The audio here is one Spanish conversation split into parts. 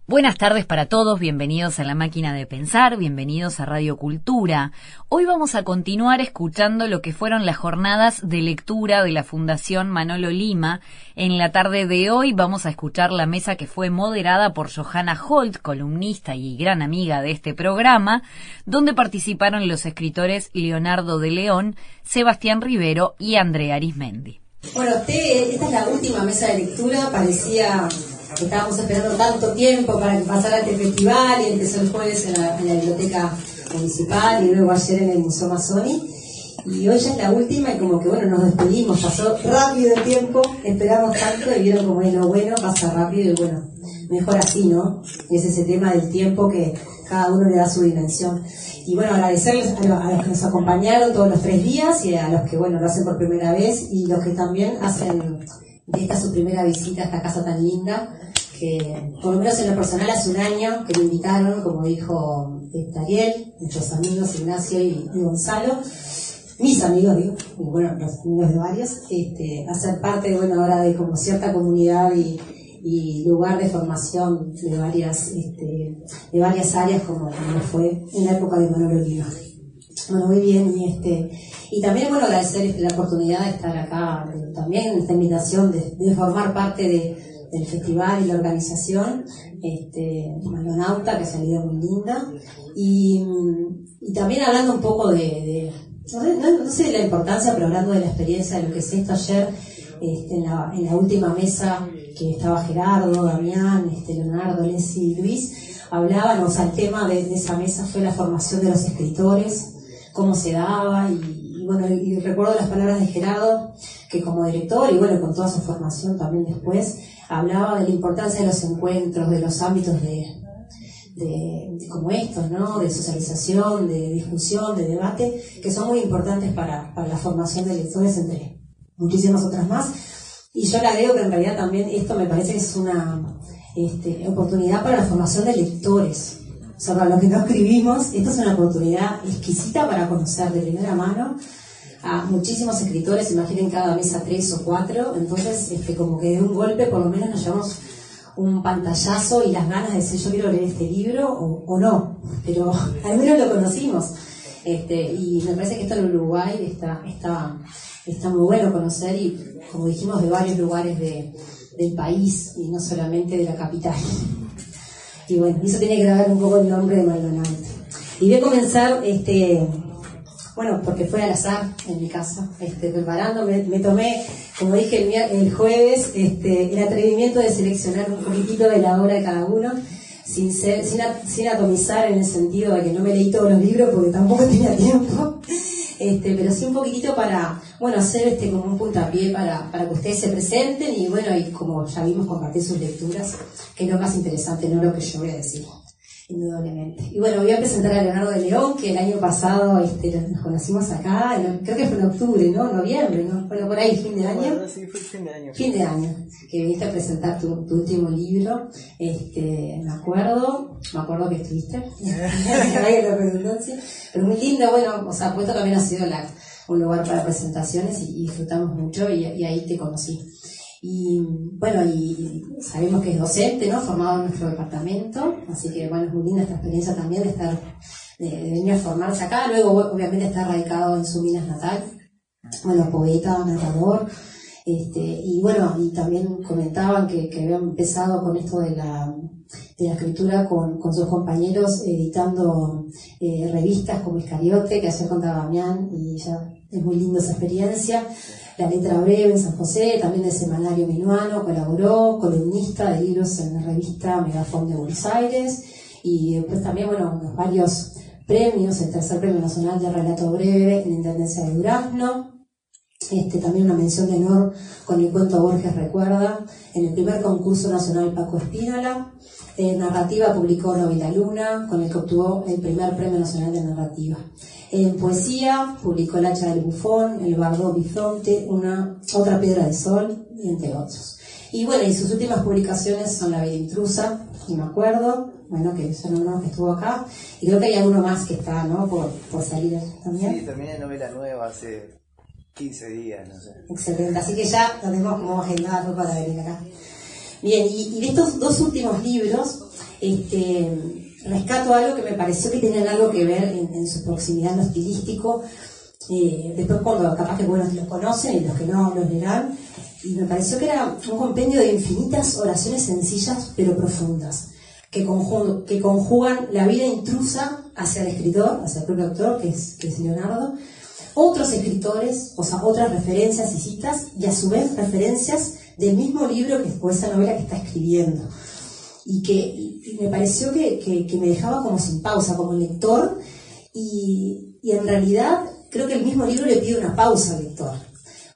Buenas tardes para todos, bienvenidos a La Máquina de Pensar, bienvenidos a Radio Cultura. Hoy vamos a continuar escuchando lo que fueron las jornadas de lectura de la Fundación Manolo Lima. En la tarde de hoy vamos a escuchar la mesa que fue moderada por Johanna Holt, columnista y gran amiga de este programa, donde participaron los escritores Leonardo de León, Sebastián Rivero y Andrea Arismendi. Bueno, esta es la última mesa de lectura, parecía que estábamos esperando tanto tiempo para que pasara este festival y empezó el jueves en la biblioteca municipal y luego ayer en el Museo Mazzoni. Y hoy ya es la última y como que bueno, nos despedimos, pasó rápido el tiempo, esperamos tanto y vieron como es lo bueno, pasa rápido y bueno, mejor así, ¿no? Y es ese tema del tiempo que cada uno le da su dimensión. Y bueno, agradecerles a los que nos acompañaron todos los 3 días y a los que bueno, lo hacen por primera vez y los que también hacen de esta su primera visita a esta casa tan linda, que por lo menos en lo personal hace un año que me invitaron, como dijo Ariel, nuestros amigos Ignacio y Gonzalo, mis amigos, digo, y bueno, los amigos de varios, a ser parte de, bueno, ahora de como cierta comunidad y lugar de formación de varias áreas como fue en la época de Manolo Lima. Bueno, muy bien, y también, bueno, agradecer la oportunidad de estar acá, también esta invitación de formar parte del festival y la organización, Malonauta, que ha salido muy linda, y también hablando un poco no sé de la importancia, pero hablando de la experiencia de lo que es esto ayer, en la última mesa que estaba Gerardo, Damián, Leonardo, Leslie y Luis, hablaban, o sea, el tema de esa mesa fue la formación de los escritores, cómo se daba, y bueno, y recuerdo las palabras de Gerardo, que como director, y bueno, con toda su formación también después, hablaba de la importancia de los encuentros, de los ámbitos de como estos, ¿no? De socialización, de discusión, de debate, que son muy importantes para la formación de lectores, entre muchísimas otras más. Y yo le agrego que en realidad también esto me parece que es una oportunidad para la formación de lectores. O sea, para los que no escribimos, esto es una oportunidad exquisita para conocer de primera mano a muchísimos escritores, imaginen cada mesa 3 o 4, entonces como que de un golpe por lo menos nos llevamos un pantallazo y las ganas de decir yo quiero leer este libro o no, pero al menos lo conocimos. Y me parece que esto en Uruguay está muy bueno conocer y como dijimos de varios lugares del país y no solamente de la capital. Y bueno, eso tiene que grabar un poco el nombre de Maldonado. Y voy a comenzar, bueno, porque fue al azar en mi casa, preparando, me tomé, como dije el jueves, el atrevimiento de seleccionar un poquitito de la obra de cada uno, sin atomizar en el sentido de que no me leí todos los libros porque tampoco tenía tiempo, pero sí un poquitito para, bueno, hacer como un puntapié para que ustedes se presenten y bueno, y como ya vimos, compartir sus lecturas, que es lo más interesante, no lo que yo voy a decir. Indudablemente. Y bueno, voy a presentar a Leonardo de León, que el año pasado nos conocimos acá, creo que fue en octubre, ¿no? Noviembre, ¿no? Bueno, por ahí, fin de año. Bueno, sí, fue fin de año. Fin de año, que viniste a presentar tu último libro, me acuerdo que estuviste, la redundancia, pero muy lindo, bueno, o sea, puesto también ha sido un lugar para presentaciones y disfrutamos mucho y ahí te conocí. Y bueno, y sabemos que es docente, ¿no? Formado en nuestro departamento, así que bueno, es muy linda esta experiencia también de venir a formarse acá. Luego obviamente está radicado en su Minas natal, bueno, poeta, narrador, y bueno, y también comentaban que habían empezado con esto de la escritura con sus compañeros editando revistas como Iscariote, que ayer contaba Damián, y ya es muy linda esa experiencia. La Letra Breve en San José, también del semanario Minuano, colaboró, columnista de libros en la revista Megafón de Buenos Aires, y después también, bueno, varios premios, el tercer premio nacional de relato breve en la Intendencia de Durazno, también una mención de honor con el cuento Borges Recuerda, en el primer concurso nacional Paco Espínola. Narrativa publicó Novela Luna, con el que obtuvo el primer premio nacional de narrativa. En poesía publicó El hacha del bufón, El bardo bisonte, Otra piedra de sol, entre otros. Y bueno, y sus últimas publicaciones son La vida intrusa, y me acuerdo, bueno, que son uno que estuvo acá, y creo que hay alguno más que está, ¿no?, por salir también. Sí, terminé novela nueva hace 15 días, no sé. Excelente, así que ya lo tenemos como agendado para venir acá. Bien, y de estos 2 últimos libros, rescato algo que me pareció que tenían algo que ver en su proximidad en lo estilístico. Después cuando capaz que algunos los conocen y los que no los leerán, y me pareció que era un compendio de infinitas oraciones sencillas pero profundas, que conjugan la vida intrusa hacia el escritor, hacia el propio autor, que es Leonardo, otros escritores, o sea, otras referencias y citas, y a su vez referencias del mismo libro o esa novela que está escribiendo. Y me pareció que me dejaba como sin pausa, como lector, y en realidad creo que el mismo libro le pide una pausa al lector,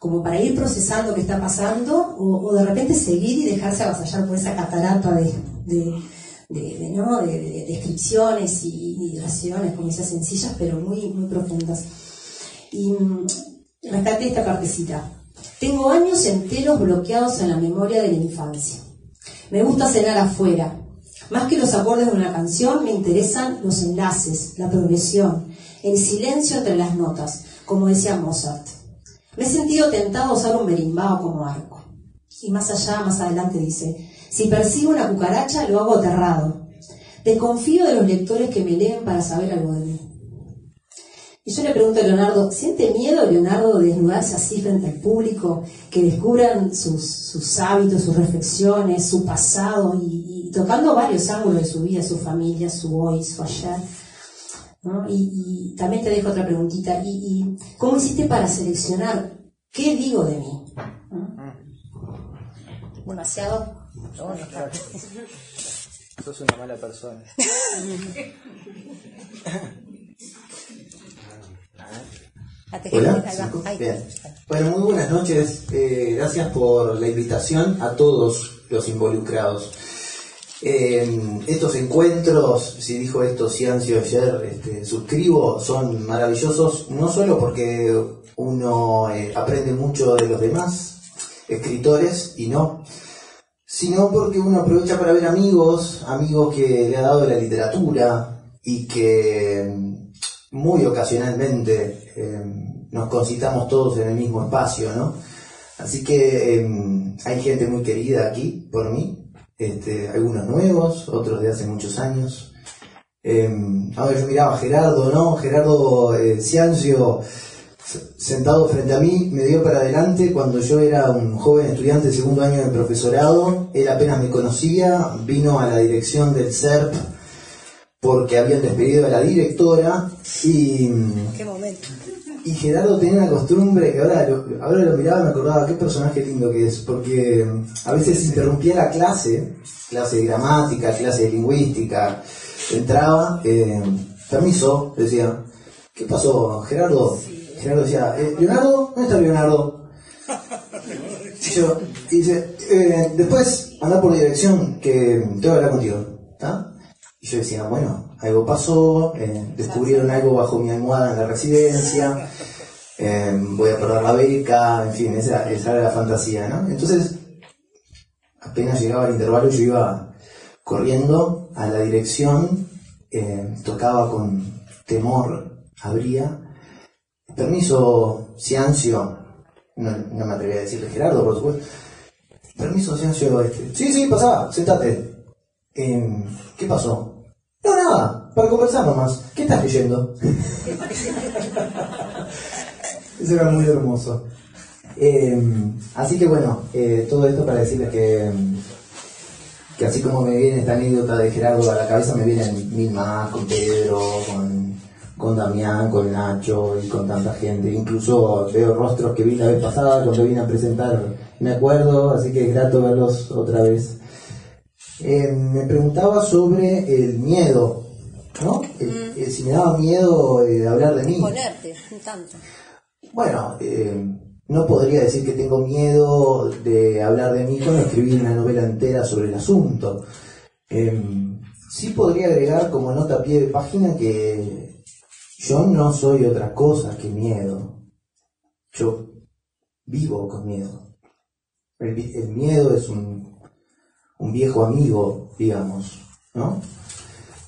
como para ir procesando qué está pasando, o de repente seguir y dejarse avasallar por esa catarata de descripciones y oraciones, como esas sencillas, pero muy, muy profundas. Y rescaté esta partecita. Tengo años enteros bloqueados en la memoria de la infancia. Me gusta cenar afuera. Más que los acordes de una canción, me interesan los enlaces, la progresión, el silencio entre las notas, como decía Mozart. Me he sentido tentado a usar un berimbau como arco. Y más allá, más adelante dice, si percibo una cucaracha, lo hago aterrado. Desconfío de los lectores que me leen para saber algo de mí. Y yo le pregunto a Leonardo, ¿siente miedo Leonardo de desnudarse así frente al público, que descubran sus hábitos, sus reflexiones, su pasado, y tocando varios ángulos de su vida, su familia, su hoy, su ayer? ¿No? Y también te dejo otra preguntita, ¿y cómo hiciste para seleccionar qué digo de mí? ¿No? Demasiado. No, sos una mala persona. Hola, bien. Bueno, muy buenas noches. Gracias por la invitación a todos los involucrados. Estos encuentros, si dijo esto Ciancio ayer, suscribo, son maravillosos, no solo porque uno aprende mucho de los demás escritores y no, sino porque uno aprovecha para ver amigos que le ha dado la literatura y que muy ocasionalmente nos concitamos todos en el mismo espacio, ¿no? Así que hay gente muy querida aquí por mí, algunos nuevos, otros de hace muchos años. Ahora yo miraba a Gerardo, ¿no? Gerardo Ciancio, sentado frente a mí, me dio para adelante cuando yo era un joven estudiante de segundo año de profesorado. Él apenas me conocía, vino a la dirección del CERP porque habían despedido a la directora y... ¡Qué momento! Y Gerardo tenía una costumbre que ahora lo miraba y me acordaba qué personaje lindo que es, porque a veces interrumpía la clase de gramática, clase de lingüística, entraba, permiso, decía, ¿qué pasó, Gerardo? Gerardo decía, ¿Leonardo? ¿Dónde está Leonardo? Y dice, después anda por la dirección que tengo que hablar contigo, ¿está? Y yo decía, bueno, algo pasó, descubrieron algo bajo mi almohada en la residencia, voy a perder la beca, en fin, esa era la fantasía, ¿no? Entonces, apenas llegaba el intervalo, yo iba corriendo a la dirección, tocaba con temor, abría, permiso, Ciancio, no me atreví a decirle Gerardo, por supuesto, permiso, Ciancio, sí, pasá, sentate. ¿Qué pasó? No, nada, para conversar nomás. ¿Qué estás leyendo? Eso era muy hermoso. Así que bueno, todo esto para decirles que así como me viene esta anécdota de Gerardo a la cabeza, me vienen mil más, con Pedro, con Damián, con Nacho y con tanta gente. Incluso veo rostros que vi la vez pasada cuando vine a presentar, me acuerdo, así que es grato verlos otra vez. Me preguntaba sobre el miedo, ¿no? Si me daba miedo hablar de mí. Ponerte, un tanto. Bueno, no podría decir que tengo miedo de hablar de mí cuando escribí una novela entera sobre el asunto. Sí podría agregar como nota a pie de página que yo no soy otra cosa que miedo. Yo vivo con miedo. El miedo es un viejo amigo, digamos, ¿no?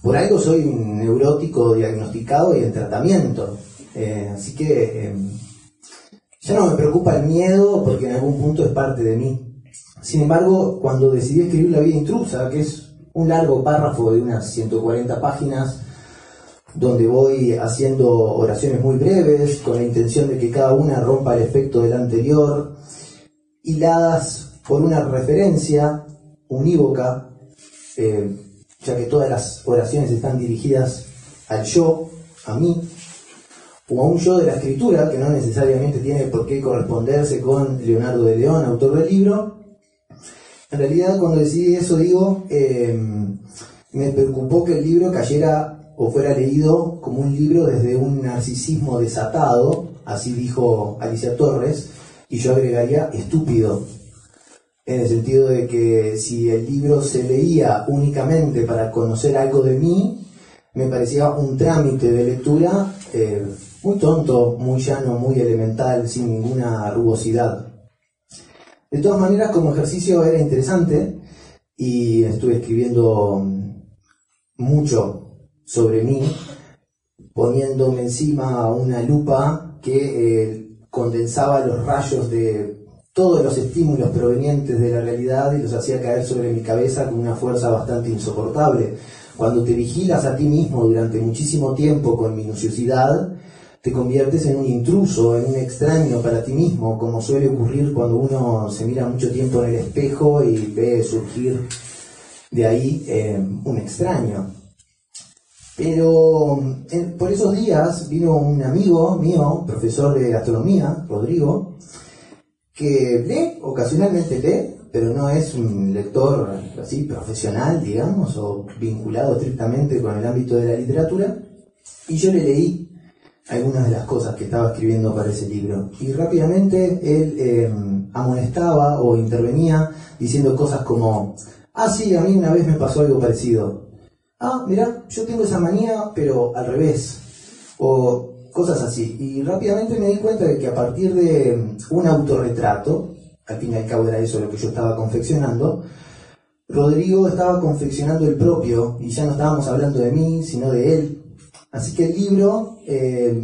Por algo soy un neurótico diagnosticado y en tratamiento. Así que ya no me preocupa el miedo porque en algún punto es parte de mí. Sin embargo, cuando decidí escribir La vida intrusa, que es un largo párrafo de unas 140 páginas, donde voy haciendo oraciones muy breves, con la intención de que cada una rompa el efecto de la anterior, hiladas por una referencia unívoca, ya que todas las oraciones están dirigidas al yo, a mí, o a un yo de la escritura, que no necesariamente tiene por qué corresponderse con Leonardo de León, autor del libro. En realidad, cuando decidí eso, me preocupó que el libro cayera o fuera leído como un libro desde un narcisismo desatado, así dijo Alicia Torres, y yo agregaría estúpido, en el sentido de que si el libro se leía únicamente para conocer algo de mí, me parecía un trámite de lectura muy tonto, muy llano, muy elemental, sin ninguna rugosidad. De todas maneras, como ejercicio era interesante, y estuve escribiendo mucho sobre mí, poniéndome encima una lupa que condensaba los rayos de todos los estímulos provenientes de la realidad y los hacía caer sobre mi cabeza con una fuerza bastante insoportable. Cuando te vigilas a ti mismo durante muchísimo tiempo con minuciosidad, te conviertes en un intruso, en un extraño para ti mismo, como suele ocurrir cuando uno se mira mucho tiempo en el espejo y ve surgir de ahí un extraño. Pero por esos días vino un amigo mío, profesor de astronomía, Rodrigo, que ocasionalmente lee, pero no es un lector así profesional, digamos, o vinculado estrictamente con el ámbito de la literatura, y yo le leí algunas de las cosas que estaba escribiendo para ese libro, y rápidamente él amonestaba o intervenía diciendo cosas como: sí, a mí una vez me pasó algo parecido. Mirá, yo tengo esa manía, pero al revés. O cosas así. Y rápidamente me di cuenta de que a partir de un autorretrato, al fin y al cabo era eso lo que yo estaba confeccionando, Rodrigo estaba confeccionando el propio, y ya no estábamos hablando de mí, sino de él. Así que el libro,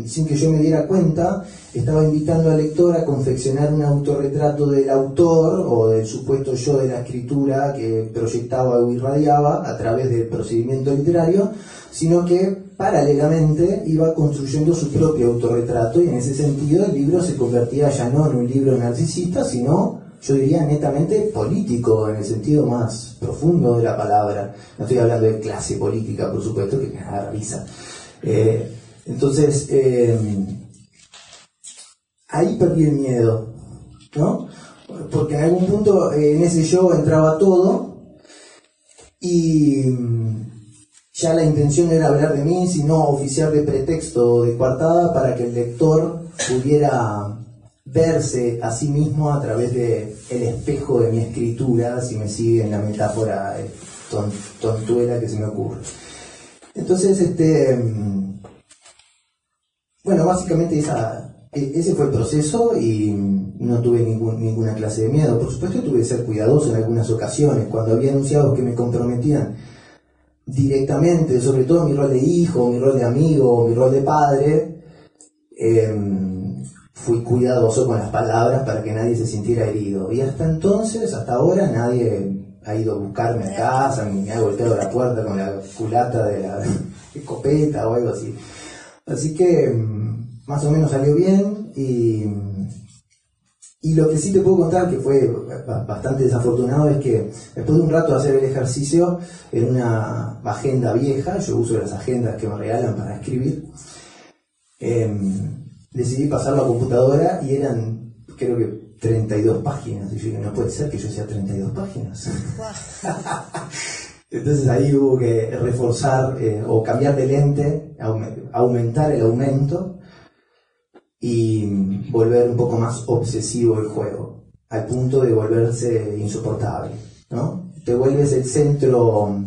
sin que yo me diera cuenta, estaba invitando al lector a confeccionar un autorretrato del autor o del supuesto yo de la escritura que proyectaba o irradiaba a través del procedimiento literario, sino que paralelamente iba construyendo su propio autorretrato, y en ese sentido el libro se convertía ya no en un libro narcisista, sino, yo diría, netamente político, en el sentido más profundo de la palabra. No estoy hablando de clase política, por supuesto, que me da risa. Entonces, ahí perdí el miedo, ¿no? Porque en algún punto en ese yo entraba todo, y ya la intención era hablar de mí, sino oficiar de pretexto o de coartada para que el lector pudiera verse a sí mismo a través de el espejo de mi escritura, si me sigue en la metáfora tontuela que se me ocurre. Entonces, bueno, básicamente ese fue el proceso, y no tuve ninguna clase de miedo. Por supuesto, tuve que ser cuidadoso en algunas ocasiones. Cuando había anunciado que me comprometían directamente, sobre todo mi rol de hijo, mi rol de amigo, mi rol de padre, fui cuidadoso con las palabras para que nadie se sintiera herido. Y hasta entonces, hasta ahora, nadie ha ido a buscarme a casa, ni me ha golpeado la puerta con la culata de la escopeta o algo así. Así que más o menos salió bien, y lo que sí te puedo contar, que fue bastante desafortunado, es que después de un rato de hacer el ejercicio en una agenda vieja, yo uso las agendas que me regalan para escribir, decidí pasarlo a computadora, y eran, creo que 32 páginas, y yo dije, no puede ser que yo sea 32 páginas. Entonces ahí hubo que reforzar o cambiar de lente, aumentar el aumento y volver un poco más obsesivo el juego, al punto de volverse insoportable, ¿no? Te vuelves el centro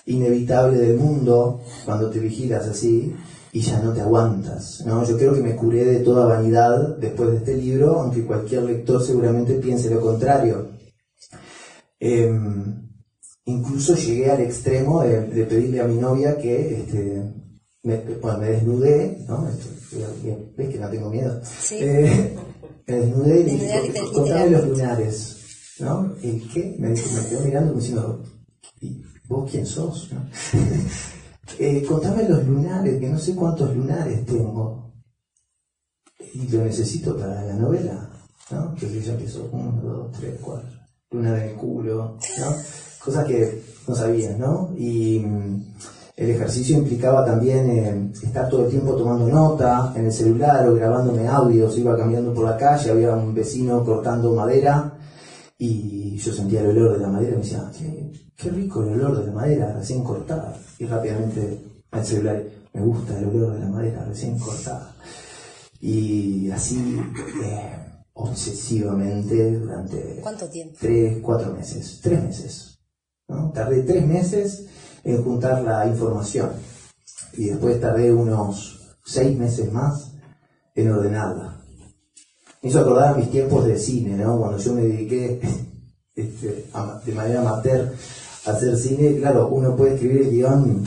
inevitable del mundo cuando te vigilas así, y ya no te aguantas, ¿no? Yo creo que me curé de toda vanidad después de este libro, aunque cualquier lector seguramente piense lo contrario. Incluso llegué al extremo de pedirle a mi novia que me desnudé, ¿no? ¿Ves que no tengo miedo? Sí. Me desnudé y le dije, contame los lunares, ¿no? ¿El qué? Me quedó mirando como diciendo, ¿vos quién sos? ¿No? Contame los lunares, que no sé cuántos lunares tengo. Y lo necesito para la novela, ¿no? Entonces ya empezó 1, 2, 3, 4. Lunar en el culo, ¿no? Cosas que no sabías, ¿no? Y el ejercicio implicaba también estar todo el tiempo tomando nota en el celular o grabándome audios. Iba caminando por la calle, había un vecino cortando madera y yo sentía el olor de la madera y me decía, qué rico el olor de la madera recién cortada. Y rápidamente al celular, me gusta el olor de la madera recién cortada. Y así obsesivamente durante... ¿Cuánto tiempo? 3 meses, ¿no? Tardé 3 meses en juntar la información y después tardé unos 6 meses más en ordenarla. Me hizo acordar a mis tiempos de cine, ¿no? Cuando yo me dediqué de manera amateur a hacer cine. Claro, uno puede escribir el guión,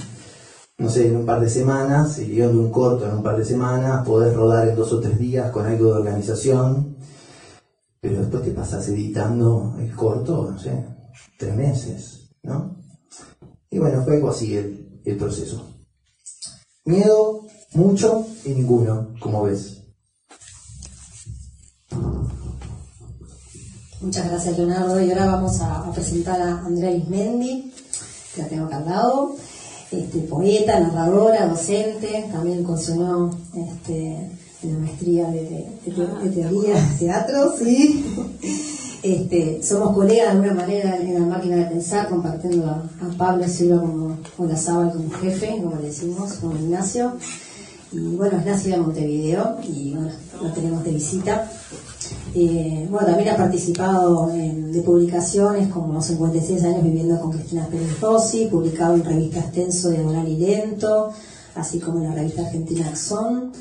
no sé, en un par de semanas, el guión de un corto en un par de semanas, podés rodar en 2 o 3 días con algo de organización, pero después te pasás editando el corto, no sé, 3 meses, ¿no? Y bueno, fue algo así el proceso. Miedo, mucho y ninguno, como ves. Muchas gracias, Leonardo. Y ahora vamos a presentar a Andrea Arismendi, que la tengo acá al lado. Poeta, narradora, docente, también cursionó en la maestría de teoría de teatro, ¿sí? Somos colegas de alguna manera en la máquina de pensar, compartiendo a Pablo Silva como Olazábal como jefe, como le decimos, con Ignacio. Y bueno, Ignacio de Montevideo, y bueno, lo tenemos de visita. Bueno, también ha participado de publicaciones como 56 años viviendo con Cristina Pérez Rossi, publicado en revistas Tenso, Diagonal y Lento, así como en la revista argentina Axón,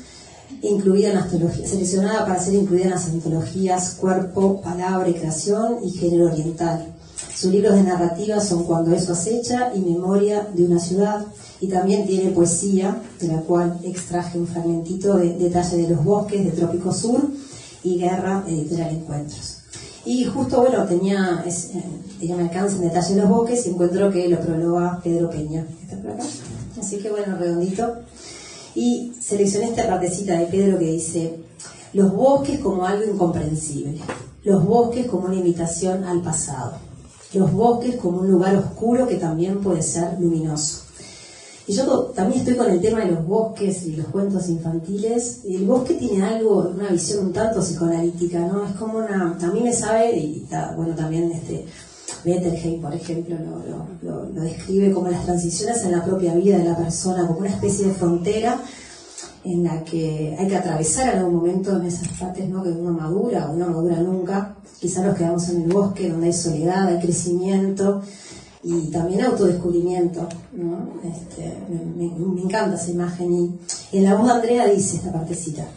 incluida en las antologías, seleccionada para ser incluida en las antologías Cuerpo, Palabra y Creación y Género Oriental. Sus libros de narrativa son Cuando eso acecha y Memoria de una ciudad, y también tiene poesía, de la cual extraje un fragmentito de Detalle de los bosques de Trópico Sur y Guerra, editorial Encuentros. Y justo, bueno, tenía mi alcance en Detalle de los bosques y encuentro que lo prologa Pedro Peña. ¿Está por acá? Así que bueno, redondito. Y seleccioné esta partecita de Pedro que dice: los bosques como algo incomprensible, los bosques como una invitación al pasado, los bosques como un lugar oscuro que también puede ser luminoso. Y yo también estoy con el tema de los bosques y los cuentos infantiles. El bosque tiene algo, una visión un tanto psicoanalítica, ¿no? Es como a mí me sabe, y bueno, también Bettelheim, por ejemplo, lo describe como las transiciones en la propia vida de la persona, como una especie de frontera en la que hay que atravesar en algún momento en esas partes, ¿no? Que uno madura o no madura nunca. Quizá nos quedamos en el bosque donde hay soledad, hay crecimiento y también autodescubrimiento, ¿no? Me encanta esa imagen. Y en la voz de Andrea dice esta partecita: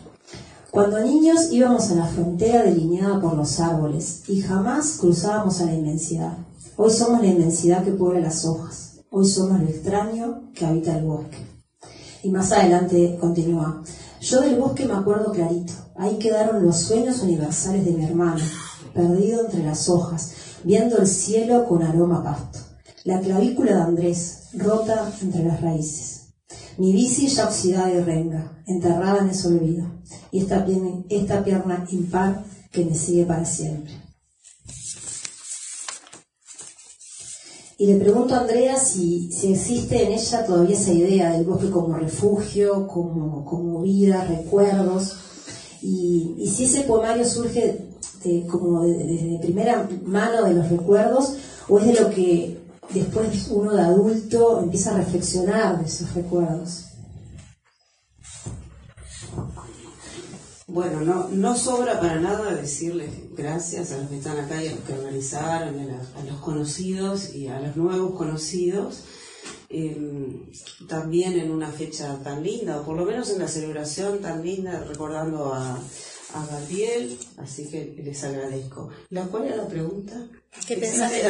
cuando niños íbamos a la frontera delineada por los árboles y jamás cruzábamos a la inmensidad. Hoy somos la inmensidad que cubre las hojas. Hoy somos lo extraño que habita el bosque. Y más adelante continúa: yo del bosque me acuerdo clarito. Ahí quedaron los sueños universales de mi hermano, perdido entre las hojas, viendo el cielo con aroma a pasto. La clavícula de Andrés, rota entre las raíces. Mi bici ya oxidada y renga, enterrada en ese olvido. Y esta pierna impar que me sigue para siempre. Y le pregunto a Andrea si existe en ella todavía esa idea del bosque como refugio, como vida, recuerdos, y si ese poemario surge desde primera mano de los recuerdos, o es de lo que después uno de adulto empieza a reflexionar de esos recuerdos. Bueno, no sobra para nada decirles gracias a los que están acá y a los que organizaron, a los conocidos y a los nuevos conocidos, también en una fecha tan linda, o por lo menos en la celebración tan linda, recordando a Gabriel, así que les agradezco. ¿Cuál era la pregunta? ¿Qué pensaste?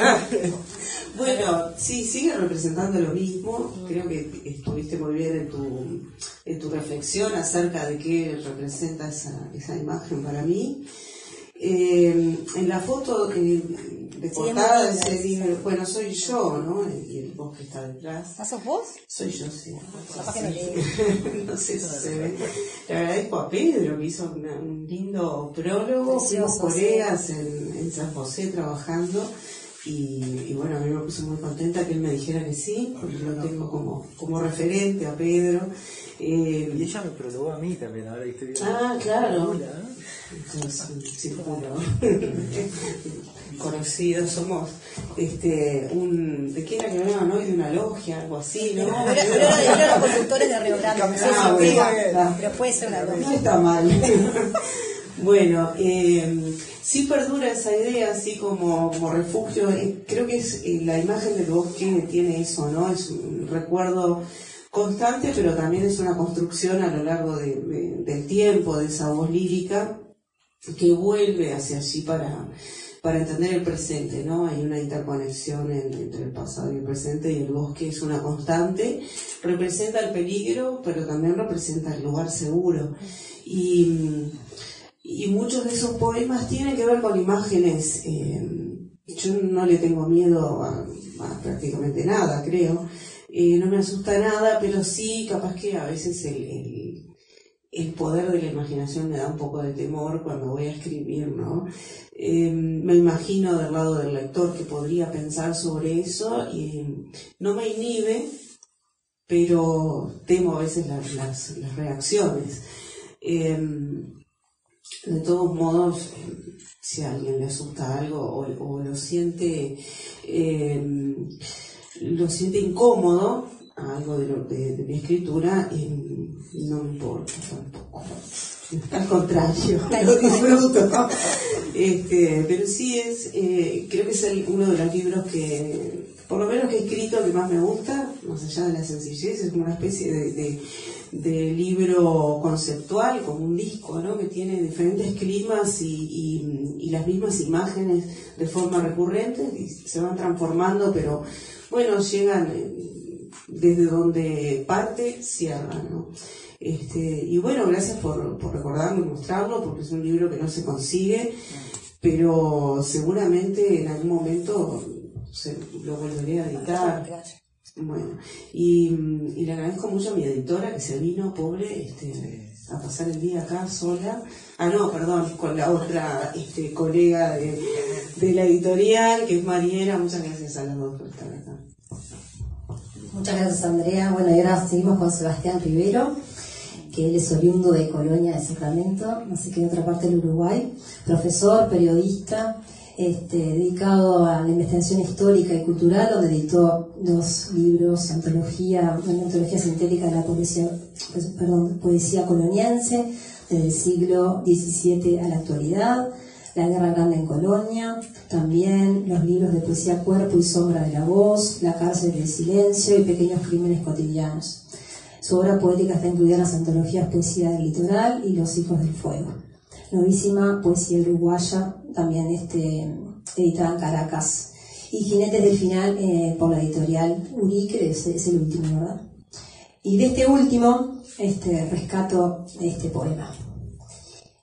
Bueno, sí, sigue representando lo mismo. Creo que estuviste muy bien en tu reflexión acerca de qué representa esa imagen para mí. En la foto de portada de ese libro, bueno, soy yo, ¿no? Y el bosque está detrás. ¿Ah, sos vos? Soy yo, sí. Capaz que no leí. No sé si se ve. Le agradezco a Pedro, que hizo un lindo prólogo. Fuimos colegas en San José trabajando. Y bueno, a mí me puse muy contenta que él me dijera que sí, porque lo tengo como referente a Pedro. Y ella me prologó a mí también, ahora que estoy viendo. Ah, claro. Entonces, Conocidos somos, ¿de qué era que hablaban hoy? De una logia, algo así, ¿no? Pero eran los conductores de Río Grande, no sé si pero puede ser una logia. No está mal. Bueno, sí perdura esa idea, así como refugio. Creo que es la imagen del bosque tiene eso, ¿no? Es un recuerdo constante, pero también es una construcción a lo largo del tiempo, de esa voz lírica que vuelve hacia allí para entender el presente, ¿no? Hay una interconexión entre el pasado y el presente, y el bosque es una constante, representa el peligro, pero también representa el lugar seguro. Y muchos de esos poemas tienen que ver con imágenes. Yo no le tengo miedo a prácticamente nada, creo. No me asusta nada, pero sí, capaz que a veces el poder de la imaginación me da un poco de temor cuando voy a escribir, ¿no? Me imagino del lado del lector que podría pensar sobre eso y no me inhibe, pero temo a veces las reacciones. De todos modos, si a alguien le asusta algo o lo siente incómodo, algo de mi escritura, no me importa tampoco. Al contrario, lo disfruto. Pero sí creo que es uno de los libros que, por lo menos que he escrito, que más me gusta, más allá de la sencillez, es como una especie de libro conceptual, como un disco, ¿no? Que tiene diferentes climas y las mismas imágenes de forma recurrente y se van transformando, pero bueno, llegan desde donde parte, cierra, ¿no? Y bueno, gracias por recordarlo y mostrarlo, porque es un libro que no se consigue, pero seguramente en algún momento lo volveré a editar. Bueno, y le agradezco mucho a mi editora, que se vino, pobre, a pasar el día acá sola. Con la otra colega de la editorial, que es Mariela. Muchas gracias a las dos por estar acá. Muchas gracias, Andrea. Bueno, y ahora seguimos con Sebastián Rivero, que él es oriundo de Colonia de Sacramento, así que de otra parte del Uruguay, profesor, periodista, dedicado a la investigación histórica y cultural, donde editó 2 libros, una antología sintética de la poesía coloniense, desde el siglo XVII a la actualidad, La Guerra Grande en Colonia, también los libros de poesía Cuerpo y Sombra de la Voz, La Cárcel del Silencio y Pequeños Crímenes Cotidianos. Su obra poética está incluida en las antologías Poesía del Litoral y Los Hijos del Fuego. Novísima Poesía Uruguaya, también editada en Caracas. Y Jinetes del Final por la editorial Urique, es el último, ¿verdad? Y de este último rescato este poema.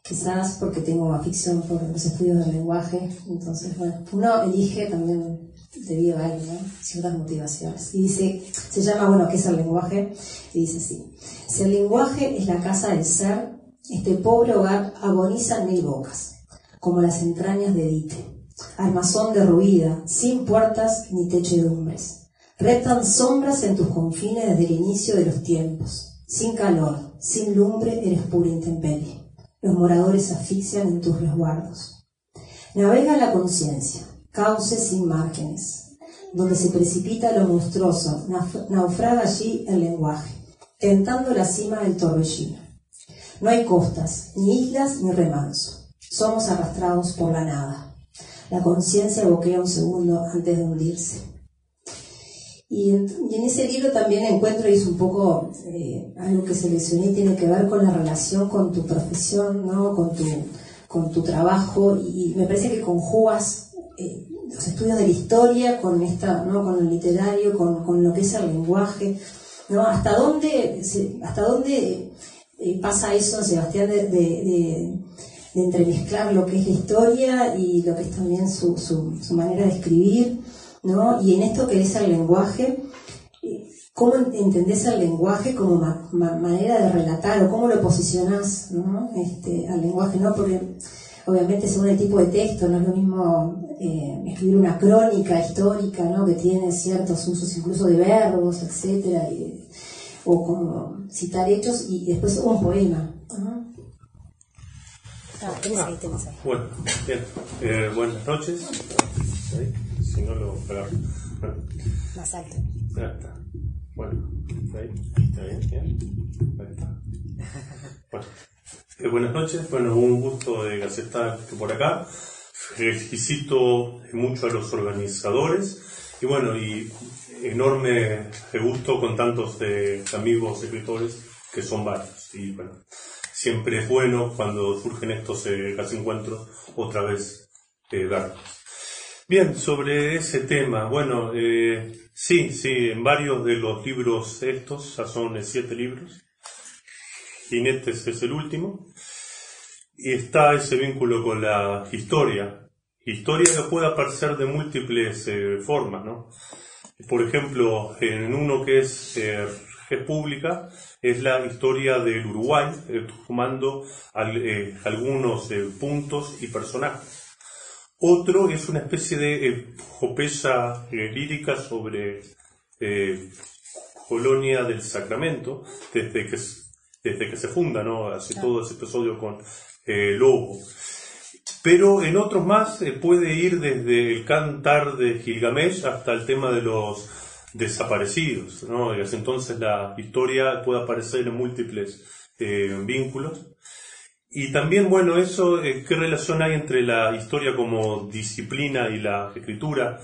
Quizás porque tengo afición por los estudios del lenguaje, entonces, bueno, uno elige también debido a él, ¿no? Ciertas motivaciones. Y dice, se llama, ¿qué es el lenguaje? Y dice así: si el lenguaje es la casa del ser, este pobre hogar agoniza en 1000 bocas, como las entrañas de Dite, armazón derruida, sin puertas ni techedumbres. Reptan sombras en tus confines desde el inicio de los tiempos. Sin calor, sin lumbre, eres pura intemperie. Los moradores asfixian en tus resguardos. Navega la conciencia, cauces sin márgenes. Donde se precipita lo monstruoso, naufraga allí el lenguaje, tentando la cima del torbellino. No hay costas, ni islas, ni remanso. Somos arrastrados por la nada. La conciencia boquea un segundo antes de hundirse. Y en ese libro también encuentro, y es un poco algo que seleccioné, tiene que ver con la relación con tu profesión, ¿no? con tu trabajo, y me parece que conjugas los estudios de la historia con ¿no? con lo literario, con lo que es el lenguaje, ¿no? ¿Hasta dónde pasa eso, Sebastián, de de entremezclar lo que es la historia y lo que es también su manera de escribir, ¿no? Y en esto que es el lenguaje, ¿cómo entendés el lenguaje como manera de relatar o cómo lo posicionás, ¿no? Al lenguaje, ¿no? Porque obviamente según el tipo de texto no es lo mismo escribir una crónica histórica, ¿no? Que tiene ciertos usos incluso de verbos, etcétera, o como citar hechos y después un poema, ¿no? Tenés ahí. Bueno, bien. Buenas noches. Ahí, si no lo agarro. Más alto. Ya está. Bueno, ahí. Está bien. Ahí está. Bueno, buenas noches. Bueno, un gusto de estar por acá. Felicito mucho a los organizadores. Y bueno, y enorme gusto con tantos amigos escritores que son varios. Y bueno, siempre es bueno cuando surgen estos encuentros otra vez verlos. Bien, sobre ese tema, bueno, sí, en varios de los libros estos, ya son 7 libros, y este es el último, y está ese vínculo con la historia que puede aparecer de múltiples formas, ¿no? Por ejemplo, en uno que es República, es la historia del Uruguay, tomando algunos puntos y personajes. Otro es una especie de epopeya lírica sobre Colonia del Sacramento, desde que se funda, ¿no? Hace todo ese episodio con Lobo. Pero en otros más puede ir desde el Cantar de Gilgamesh hasta el tema de los desaparecidos, ¿no? Y entonces la historia puede aparecer en múltiples vínculos. Y también, bueno, eso, ¿qué relación hay entre la historia como disciplina y la escritura?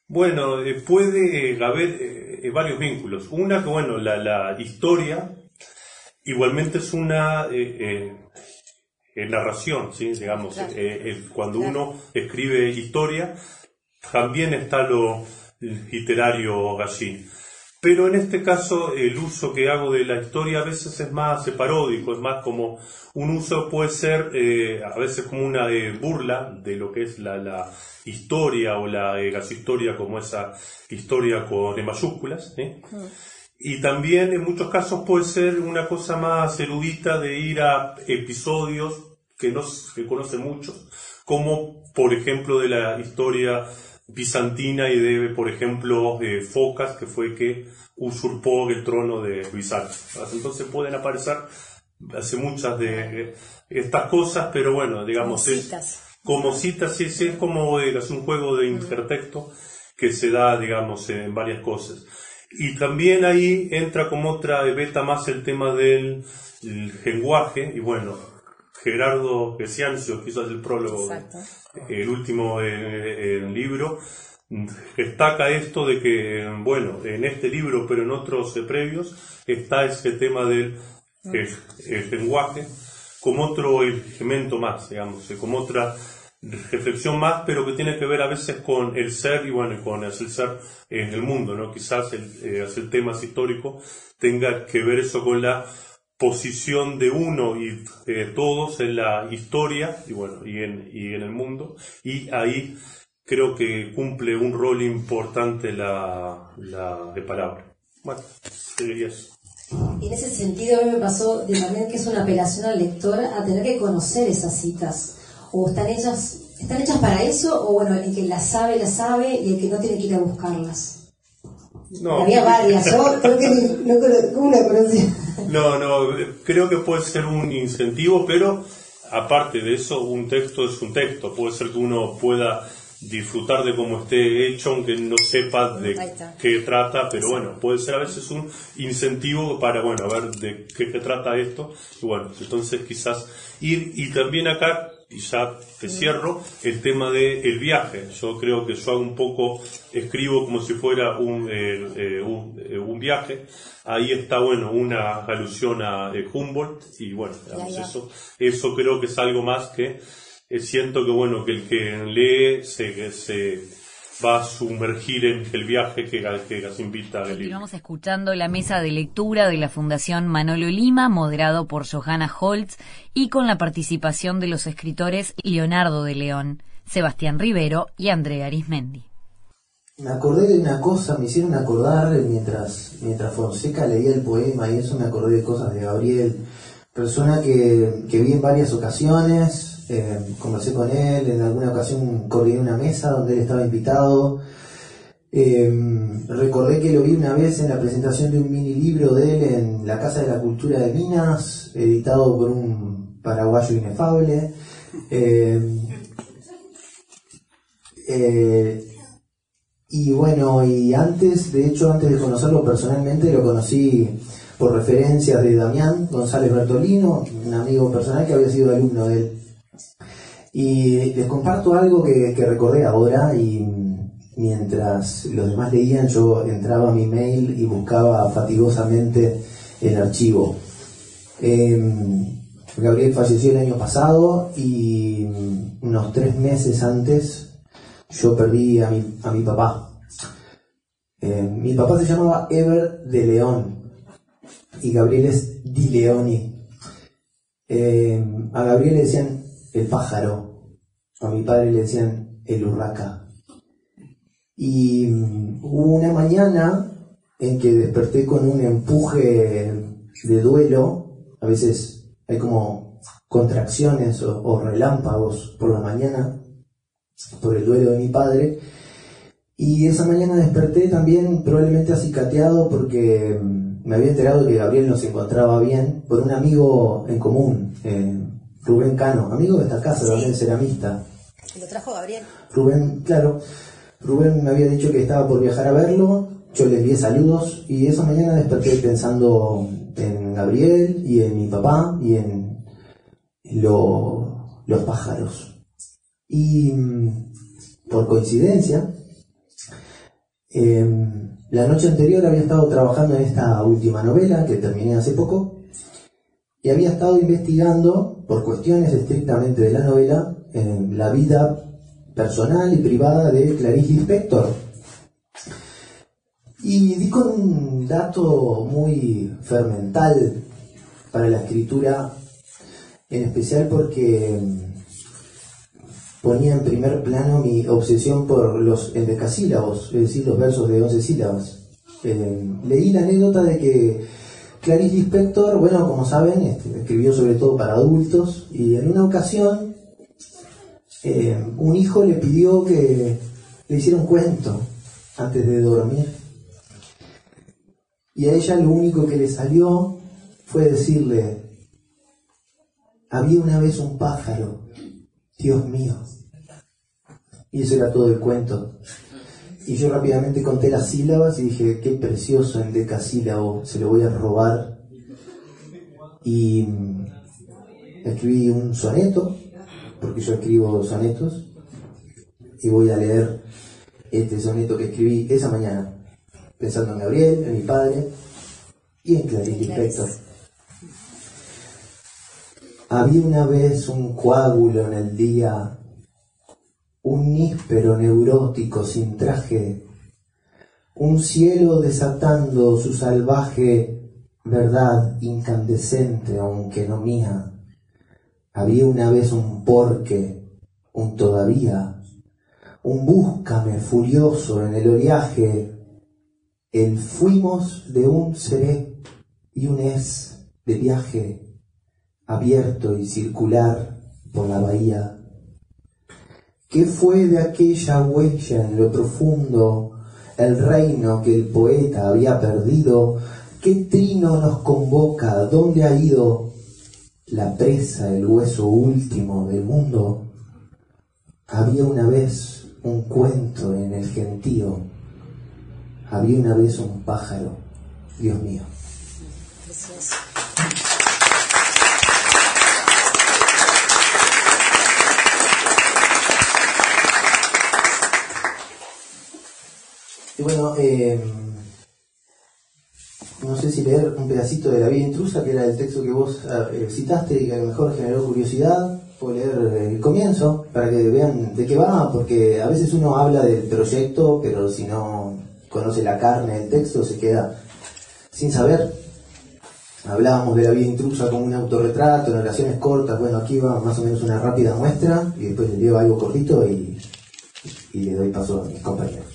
Bueno, puede haber varios vínculos. Una que, bueno, la historia igualmente es una narración, ¿sí? Digamos, cuando uno escribe historia, también está lo literario allí. Pero en este caso el uso que hago de la historia a veces es más paródico, es más como un uso puede ser a veces como una burla de lo que es la historia o la historia como esa historia con mayúsculas, ¿sí? Y también en muchos casos puede ser una cosa más erudita de ir a episodios que no se conocen mucho, como por ejemplo de la historia bizantina y de, por ejemplo, Focas, que fue que usurpó el trono de Bizancio. Entonces pueden aparecer hace muchas de estas cosas, pero bueno, digamos, como citas, sí, es como es un juego de intertexto que se da, digamos, en varias cosas. Y también ahí entra como otra beta más el tema del lenguaje, y bueno, Gerardo Gesiancio, que hizo el prólogo, el último libro, destaca esto de que, bueno, en este libro, pero en otros previos, está ese tema del lenguaje como otro elemento más, digamos, como otra reflexión más, pero que tiene que ver a veces con el ser y bueno, con el ser en el mundo, ¿no? Quizás el tema histórico tenga que ver eso con la posición de uno y de todos en la historia y bueno, y en el mundo, y ahí creo que cumple un rol importante la de palabra. Bueno, sería eso. Y en ese sentido a mí me pasó de también que es una apelación al lector a tener que conocer esas citas, o están hechas para eso, o bueno, el que las sabe y el que no tiene que ir a buscarlas. No. Había varias, yo creo que ¿cómo la conocía? No, creo que puede ser un incentivo, pero aparte de eso, un texto es un texto. Puede ser que uno pueda disfrutar de cómo esté hecho, aunque no sepa de qué trata, pero bueno, puede ser a veces un incentivo para, bueno, a ver de qué trata esto. Y bueno, entonces quizás ir, y también acá, y ya te cierro, el tema del viaje. Yo creo que yo hago un poco, escribo como si fuera un viaje. Ahí está, bueno, una alusión a Humboldt, y bueno, digamos, eso creo que es algo más que siento que, bueno, que el que lee se va a sumergir en el viaje que las invita a vivir. Continuamos escuchando la mesa de lectura de la Fundación Manolo Lima, moderado por Johanna Holtz y con la participación de los escritores Leonardo de León, Sebastián Rivero y Andrea Arismendi. Me acordé de una cosa, me hicieron acordar mientras Fonseca leía el poema, y eso me acordé de cosas de Gabriel, persona que vi en varias ocasiones, conversé con él, en alguna ocasión coordiné una mesa donde él estaba invitado. Recordé que lo vi una vez en la presentación de un mini libro de él en la Casa de la Cultura de Minas, editado por un paraguayo inefable. Y bueno, y antes de conocerlo personalmente, lo conocí por referencias de Damián González Bertolino, un amigo personal que había sido alumno de él. Y les comparto algo que recordé ahora, y mientras los demás leían, yo entraba a mi mail y buscaba fatigosamente el archivo. Gabriel falleció el año pasado y unos 3 meses antes yo perdí a mi papá. Mi papá se llamaba Eber de León y Gabriel es Di Leoni. A Gabriel le decían el pájaro, a mi padre le decían el urraca. Y hubo una mañana en que desperté con un empuje de duelo. A veces hay como contracciones o relámpagos por la mañana por el duelo de mi padre, y esa mañana desperté también probablemente acicateado porque me había enterado que Gabriel no se encontraba bien por un amigo en común, Rubén Cano, amigo de esta casa, también ceramista. ¿Lo trajo Gabriel? Rubén, claro, Rubén me había dicho que estaba por viajar a verlo, yo le envié saludos y esa mañana desperté pensando en Gabriel y en mi papá y en los pájaros. Y por coincidencia, la noche anterior había estado trabajando en esta última novela que terminé hace poco y había estado investigando, por cuestiones estrictamente de la novela, la vida personal y privada de Clarice Lispector. Y di con un dato muy fermental para la escritura, en especial porque ponía en primer plano mi obsesión por los endecasílabos, es decir, los versos de 11 sílabas. Leí la anécdota de que Clarice Lispector, bueno, como saben, escribió sobre todo para adultos, y en una ocasión un hijo le pidió que le hiciera un cuento antes de dormir. Y a ella lo único que le salió fue decirle: había una vez un pájaro, Dios mío. Y eso era todo el cuento. Y yo rápidamente conté las sílabas y dije: qué precioso endecasílabo, se lo voy a robar. Y escribí un soneto, porque yo escribo sonetos, y voy a leer este soneto que escribí esa mañana, pensando en Gabriel, en mi padre y en Clarice Lispector. Había una vez un coágulo en el día, un níspero neurótico sin traje, un cielo desatando su salvaje verdad incandescente aunque no mía. Había una vez un porqué, un todavía, un búscame furioso en el oleaje, el fuimos de un seré y un es de viaje, abierto y circular por la bahía. ¿Qué fue de aquella huella en lo profundo, el reino que el poeta había perdido? ¿Qué trino nos convoca? ¿Dónde ha ido la presa, el hueso último del mundo? Había una vez un cuento en el gentío, había una vez un pájaro, Dios mío. Precioso. Y bueno, no sé si leer un pedacito de La vida intrusa, que era el texto que vos citaste y que a lo mejor generó curiosidad, puedo leer el comienzo para que vean de qué va, porque a veces uno habla del proyecto, pero si no conoce la carne del texto se queda sin saber. Hablábamos de la vida intrusa como un autorretrato, en oraciones cortas. Bueno, aquí va más o menos una rápida muestra y después les digo algo cortito y le doy paso a mis compañeros.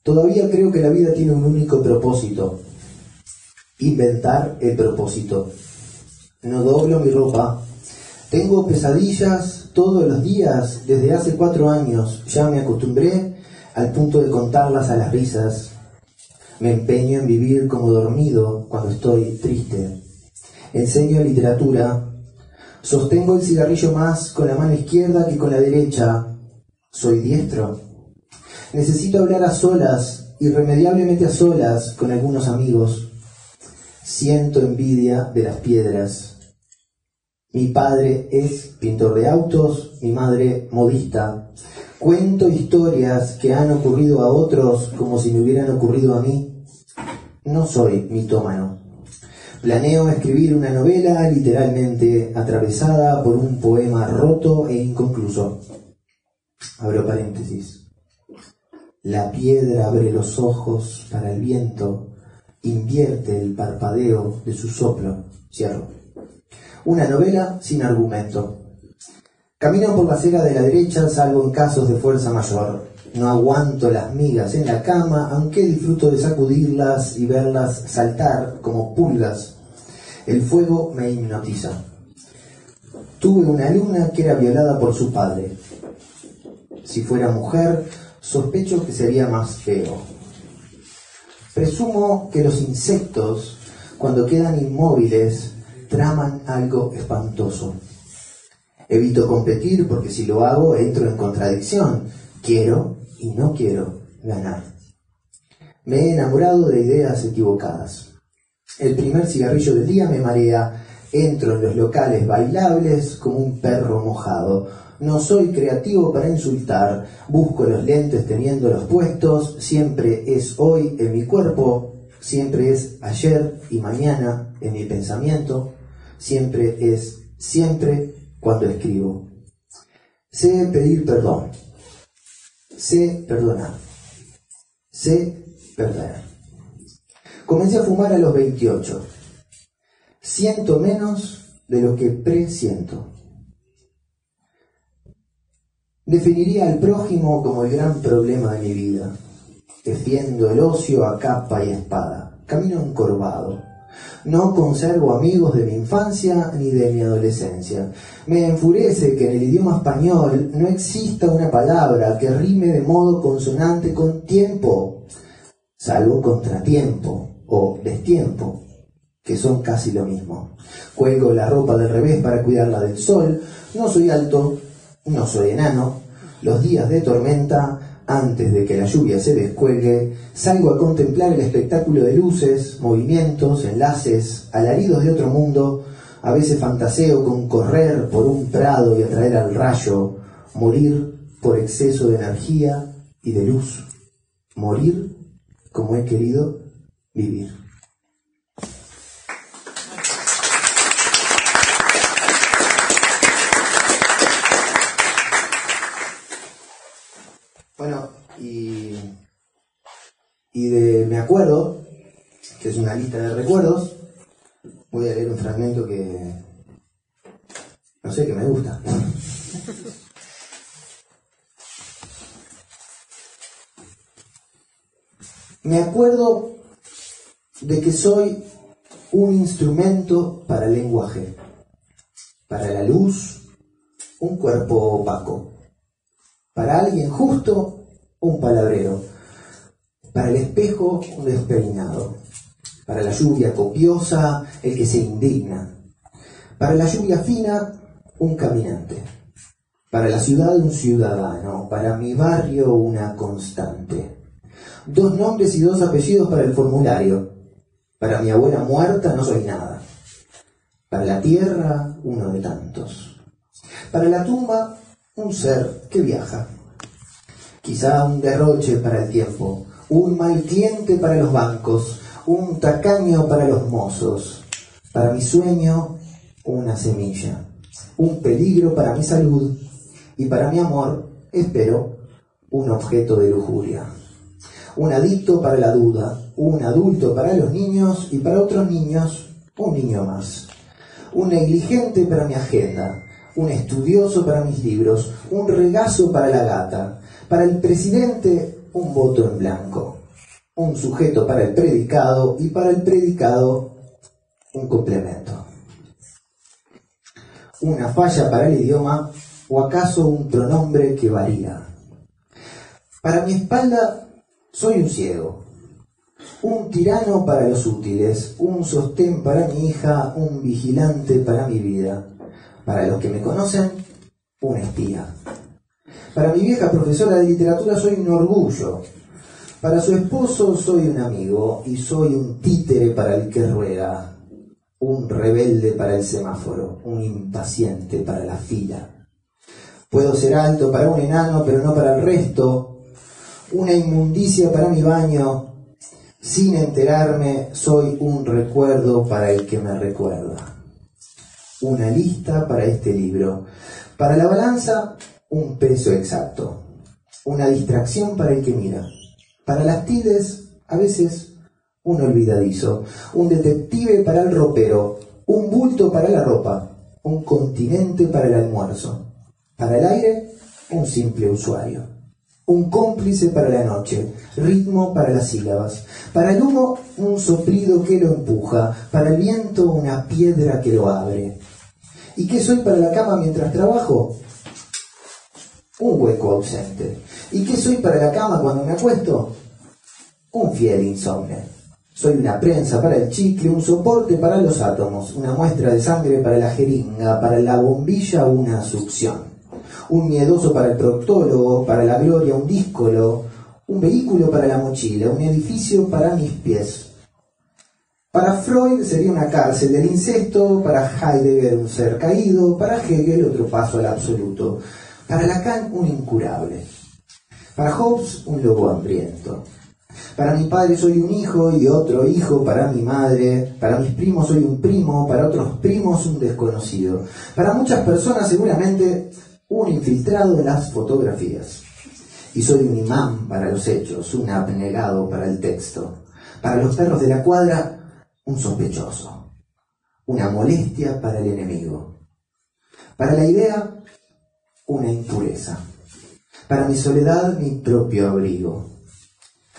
Todavía creo que la vida tiene un único propósito: inventar el propósito. No doblo mi ropa. Tengo pesadillas todos los días desde hace 4 años. Ya me acostumbré al punto de contarlas a las risas. Me empeño en vivir como dormido cuando estoy triste. Enseño literatura. Sostengo el cigarrillo más con la mano izquierda que con la derecha. Soy diestro. Necesito hablar a solas, irremediablemente a solas, con algunos amigos. Siento envidia de las piedras. Mi padre es pintor de autos, mi madre modista. Cuento historias que han ocurrido a otros como si me hubieran ocurrido a mí. No soy mitómano. Planeo escribir una novela literalmente atravesada por un poema roto e inconcluso. Abro paréntesis. La piedra abre los ojos para el viento, invierte el parpadeo de su soplo. Cierro. Una novela sin argumento. Camino por la acera de la derecha, salvo en casos de fuerza mayor. No aguanto las migas en la cama, aunque disfruto de sacudirlas y verlas saltar como pulgas. El fuego me hipnotiza. Tuve una alumna que era violada por su padre. Si fuera mujer, sospecho que sería más feo. Presumo que los insectos, cuando quedan inmóviles, traman algo espantoso. Evito competir porque si lo hago entro en contradicción. Quiero y no quiero ganar. Me he enamorado de ideas equivocadas. El primer cigarrillo del día me marea. Entro en los locales bailables como un perro mojado. No soy creativo para insultar. Busco los lentes teniéndolos puestos. Siempre es hoy en mi cuerpo. Siempre es ayer y mañana en mi pensamiento. Siempre es siempre cuando escribo. Sé pedir perdón. Sé perdonar. Sé perder. Comencé a fumar a los 28. Siento menos de lo que presiento. Definiría al prójimo como el gran problema de mi vida. Defiendo el ocio a capa y espada. Camino encorvado. No conservo amigos de mi infancia ni de mi adolescencia. Me enfurece que en el idioma español no exista una palabra que rime de modo consonante con tiempo, salvo contratiempo o destiempo, que son casi lo mismo. Cuelgo la ropa del revés para cuidarla del sol. No soy alto, no soy enano. Los días de tormenta, antes de que la lluvia se descuelgue, salgo a contemplar el espectáculo de luces, movimientos, enlaces, alaridos de otro mundo. A veces fantaseo con correr por un prado y atraer al rayo, morir por exceso de energía y de luz, morir como he querido vivir. Bueno, me acuerdo, que es una lista de recuerdos, voy a leer un fragmento que, no sé, que me gusta. Me acuerdo de que soy un instrumento para el lenguaje, para la luz, un cuerpo opaco. Para alguien justo, un palabrero. Para el espejo, un despeinado. Para la lluvia copiosa, el que se indigna. Para la lluvia fina, un caminante. Para la ciudad, un ciudadano. Para mi barrio, una constante. 2 nombres y 2 apellidos para el formulario. Para mi abuela muerta, no soy nada. Para la tierra, uno de tantos. Para la tumba, un ser que viaja. Quizá un derroche para el tiempo, un mal cliente para los bancos, un tacaño para los mozos. Para mi sueño, una semilla, un peligro para mi salud y para mi amor, espero, un objeto de lujuria. Un adicto para la duda, un adulto para los niños y para otros niños, un niño más. Un negligente para mi agenda, un estudioso para mis libros, un regazo para la gata, para el presidente un voto en blanco, un sujeto para el predicado y para el predicado un complemento. Una falla para el idioma o acaso un pronombre que varía. Para mi espalda soy un ciego, un tirano para los útiles, un sostén para mi hija, un vigilante para mi vida. Para los que me conocen, un espía. Para mi vieja profesora de literatura soy un orgullo. Para su esposo soy un amigo y soy un títere para el que ruega. Un rebelde para el semáforo, un impaciente para la fila. Puedo ser alto para un enano, pero no para el resto. Una inmundicia para mi baño. Sin enterarme, soy un recuerdo para el que me recuerda. Una lista para este libro. Para la balanza, un peso exacto. Una distracción para el que mira. Para las tildes, a veces, un olvidadizo. Un detective para el ropero. Un bulto para la ropa. Un continente para el almuerzo. Para el aire, un simple usuario. Un cómplice para la noche, ritmo para las sílabas. Para el humo, un soplido que lo empuja. Para el viento, una piedra que lo abre. ¿Y qué soy para la cama mientras trabajo? Un hueco ausente. ¿Y qué soy para la cama cuando me acuesto? Un fiel insomne. Soy una prensa para el chicle, un soporte para los átomos, una muestra de sangre para la jeringa, para la bombilla una succión. Un miedoso para el proctólogo, para la gloria un díscolo, un vehículo para la mochila, un edificio para mis pies. Para Freud sería una cárcel del incesto, para Heidegger un ser caído, para Hegel otro paso al absoluto, para Lacan un incurable, para Hobbes un lobo hambriento. Para mi padre soy un hijo y otro hijo para mi madre, para mis primos soy un primo, para otros primos un desconocido. Para muchas personas seguramente un infiltrado en las fotografías. Y soy un imán para los hechos, un abnegado para el texto. Para los perros de la cuadra, un sospechoso. Una molestia para el enemigo. Para la idea, una impureza. Para mi soledad, mi propio abrigo.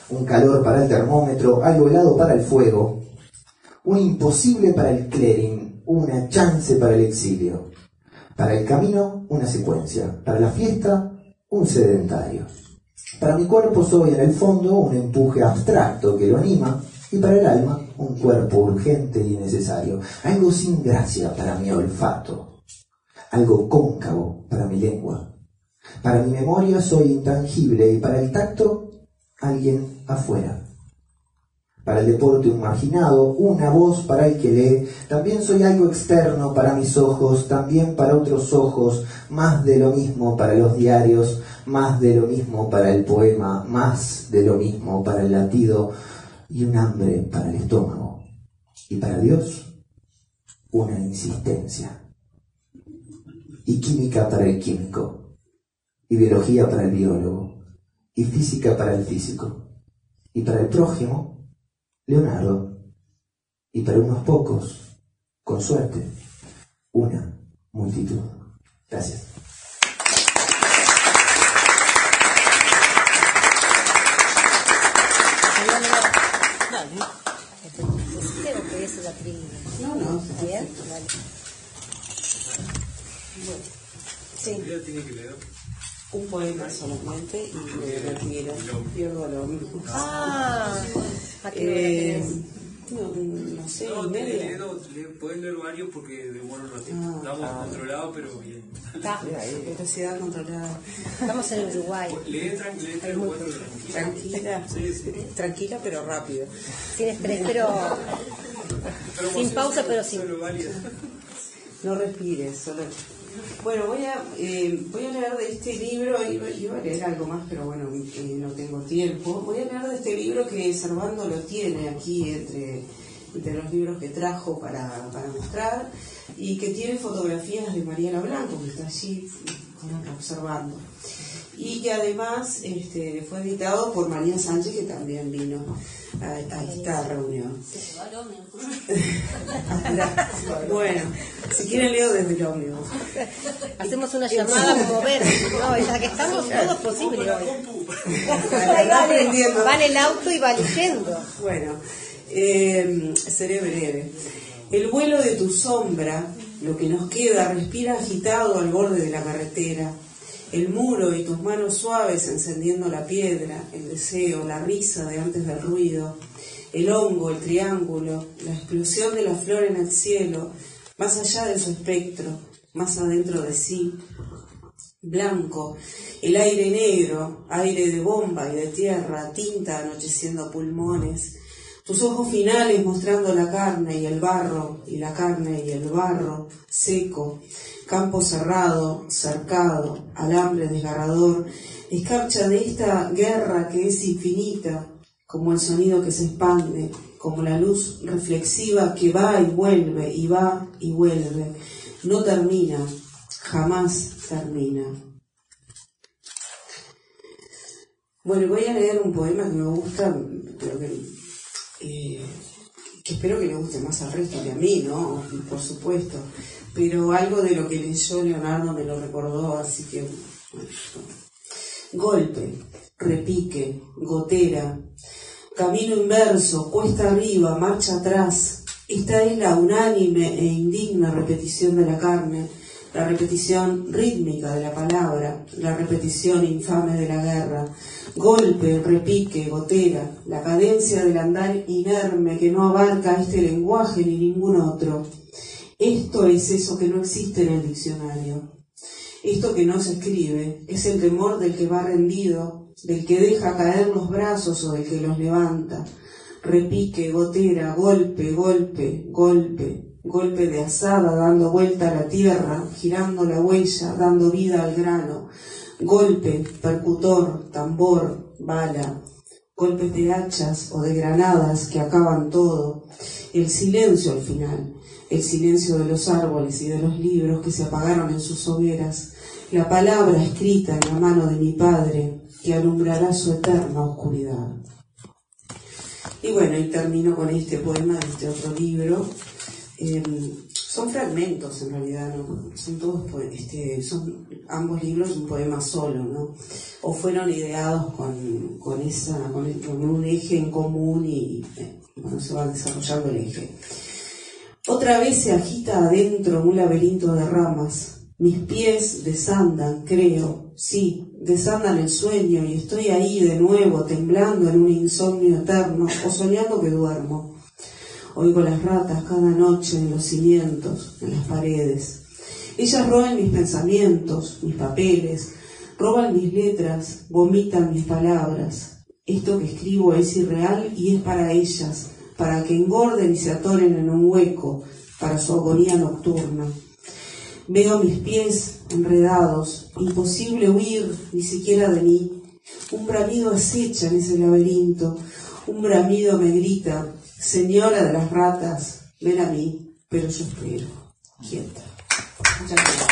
Un calor para el termómetro, algo helado para el fuego. Un imposible para el clearing, una chance para el exilio. Para el camino, una secuencia. Para la fiesta, un sedentario. Para mi cuerpo soy en el fondo un empuje abstracto que lo anima. Y para el alma, un cuerpo urgente y necesario. Algo sin gracia para mi olfato. Algo cóncavo para mi lengua. Para mi memoria soy intangible y para el tacto, alguien afuera. Para el deporte un marginado, una voz para el que lee. También soy algo externo para mis ojos, también para otros ojos. Más de lo mismo para los diarios, más de lo mismo para el poema, más de lo mismo para el latido. Y un hambre para el estómago. Y para Dios, una insistencia. Y química para el químico. Y biología para el biólogo. Y física para el físico. Y para el prójimo, Leonardo. Y para unos pocos, con suerte, una multitud. Gracias. No, no. Bien, vale. Bueno, Sí. Tiene que leer. un poema solamente y me retiro. Pierdo lo mismo. ¿A qué hora tenés? No sé, No, media. puedes leer varios porque demora un ratito. Estamos controlados, pero bien. Está. Velocidad controlada. Estamos en Uruguay. Lee tranquila, pero bueno, Tranquila. Sí, sí. Tranquila, pero rápido. Sin estrés, pero sin pausa, pero sin. Solo válida. No respires, solo. Bueno, voy a leer de este libro, iba a leer algo más, pero bueno, no tengo tiempo. Voy a leer de este libro que Servando lo tiene aquí los libros que trajo para mostrar, y que tiene fotografías de Mariela Blanco, que está allí observando. Y que además fue editado por María Sánchez, que también vino a esta reunión. Bueno, si quieren leo desde el ómnibus. Hacemos una llamada como ver, no, ya que estamos todos posibles hoy. Va en el auto y va leyendo. Bueno, seré breve. El vuelo de tu sombra, lo que nos queda, respira agitado al borde de la carretera. El muro y tus manos suaves encendiendo la piedra, el deseo, la risa de antes del ruido, el hongo, el triángulo, la explosión de la flor en el cielo, más allá de su espectro, más adentro de sí. Blanco, el aire negro, aire de bomba y de tierra, tinta anocheciendo pulmones. Tus ojos finales mostrando la carne y el barro, y la carne y el barro, seco, campo cerrado, cercado, alambre desgarrador, escarcha de esta guerra que es infinita, como el sonido que se expande, como la luz reflexiva que va y vuelve, y va y vuelve, no termina, jamás termina. Bueno, voy a leer un poema que me gusta, pero que espero que le guste más al resto que a mí, ¿no? Por supuesto. Pero algo de lo que leyó Leonardo me lo recordó, así que... Bueno. Golpe, repique, gotera, camino inverso, cuesta arriba, marcha atrás. Esta es la unánime e indigna repetición de la carne, la repetición rítmica de la palabra, la repetición infame de la guerra. Golpe, repique, gotera, la cadencia del andar inerme que no abarca este lenguaje ni ningún otro. Esto es eso que no existe en el diccionario. Esto que no se escribe es el temor del que va rendido, del que deja caer los brazos o del que los levanta. Repique, gotera, golpe, golpe, golpe. Golpe de azada dando vuelta a la tierra, girando la huella, dando vida al grano. Golpe, percutor, tambor, bala. Golpes de hachas o de granadas que acaban todo. El silencio al final. El silencio de los árboles y de los libros que se apagaron en sus hogueras. La palabra escrita en la mano de mi padre que alumbrará su eterna oscuridad. Y bueno, y termino con este poema de este otro libro. Son fragmentos en realidad, ¿no? Son todos son ambos libros un poema solo, ¿no? O fueron ideados con un eje en común y bueno, se va desarrollando el eje. Otra vez se agita adentro un laberinto de ramas. Mis pies desandan, creo, sí, desandan el sueño y estoy ahí de nuevo temblando en un insomnio eterno o soñando que duermo. Oigo las ratas cada noche en los cimientos, en las paredes. Ellas roban mis pensamientos, mis papeles, roban mis letras, vomitan mis palabras. Esto que escribo es irreal y es para ellas, para que engorden y se atoren en un hueco, para su agonía nocturna. Veo mis pies enredados, imposible huir ni siquiera de mí. Un bramido acecha en ese laberinto, un bramido me grita: señora de las ratas, ven a mí, pero yo espero, quieta. Muchas gracias.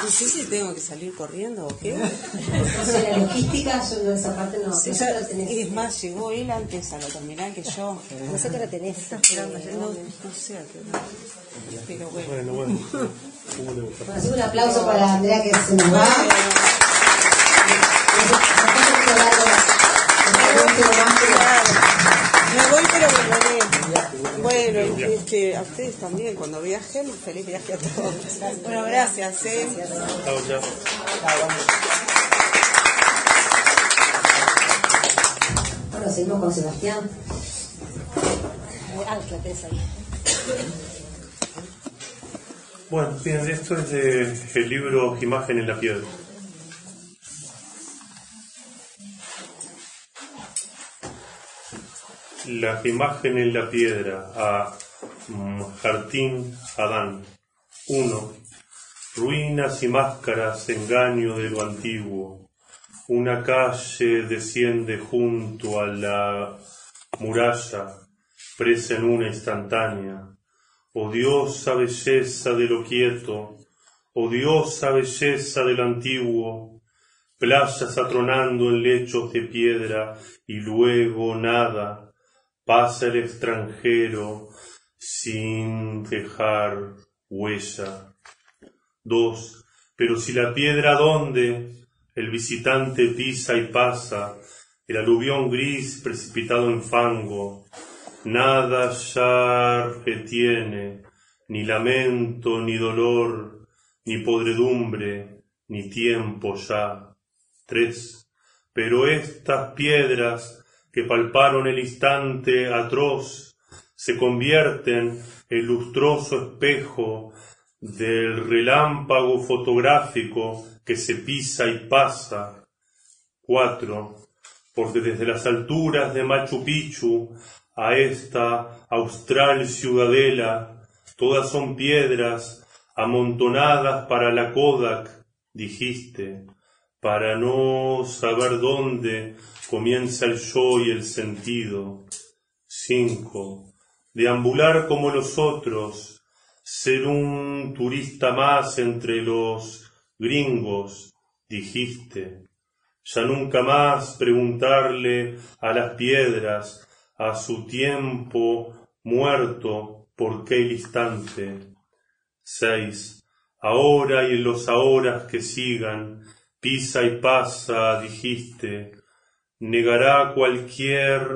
No sé si tengo que salir corriendo o qué. O sea, la logística, yo no, esa parte no. Sí, ya, es más, llegó él antes a lo terminar que yo. No sé qué hora tenés. Estás esperando. No sé a qué hora. Pero bueno. Bueno. Bueno, así un aplauso para Andrea que se nos va. Me voy, pero volveré. Bueno, a ustedes también, cuando viajen, feliz viaje a todos. Bueno, gracias. Chao. Bueno, seguimos con Sebastián. La tenés ahí. Bueno, bien, esto es del libro Imagen en la piedra. La imagen en la piedra, a Martín Adán. 1. ruinas y máscaras, engaño de lo antiguo. Una calle desciende junto a la muralla, presa en una instantánea. Odiosa belleza de lo quieto, odiosa belleza de lo antiguo, playas atronando en lechos de piedra y luego nada, pasa el extranjero sin dejar huella. 2. Pero si la piedra donde el visitante pisa y pasa, el aluvión gris precipitado en fango, nada ya retiene, ni lamento, ni dolor, ni podredumbre, ni tiempo ya. 3. Pero estas piedras que palparon el instante atroz, se convierten en lustroso espejo del relámpago fotográfico que se pisa y pasa. 4. Porque desde las alturas de Machu Picchu a esta austral ciudadela, todas son piedras amontonadas para la Kodak, dijiste, para no saber dónde comienza el yo y el sentido. 5. Deambular como los otros, ser un turista más entre los gringos, dijiste. Ya nunca más preguntarle a las piedras, a su tiempo muerto, por qué el instante. 6. Ahora y en los ahoras que sigan, pisa y pasa, dijiste. Negará cualquier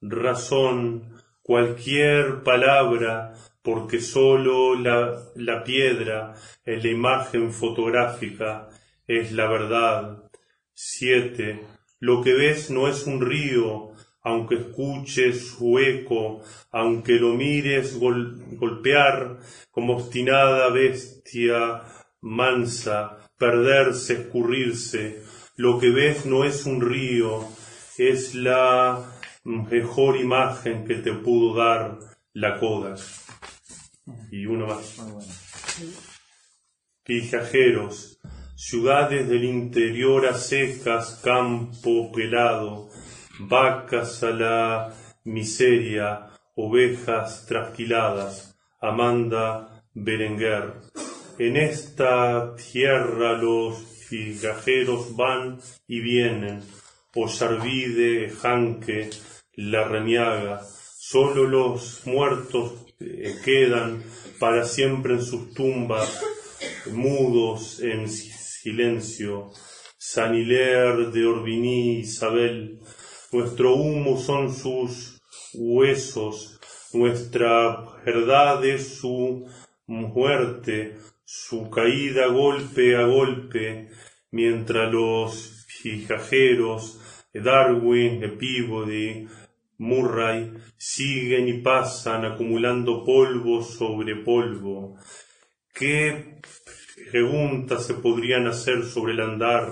razón, cualquier palabra, porque sólo la piedra en la imagen fotográfica es la verdad. 7. Lo que ves no es un río, aunque escuches su eco, aunque lo mires golpear como obstinada bestia mansa, perderse, escurrirse. Lo que ves no es un río, es la mejor imagen que te pudo dar la Kodak. Y uno más. Viajeros, ciudades del interior a secas, campo pelado, vacas a la miseria, ovejas trasquiladas. Amanda Berenguer. En esta tierra los viajeros van y vienen, Ollarvide, Janque, La Remiaga, solo los muertos quedan para siempre en sus tumbas, mudos en silencio. San Hilaire de Orbigny, Isabel, nuestro humo son sus huesos, nuestra verdad es su muerte, su caída golpe a golpe, mientras los viajeros, Darwin, Peabody, Murray, siguen y pasan acumulando polvo sobre polvo. ¿Qué preguntas se podrían hacer sobre el andar,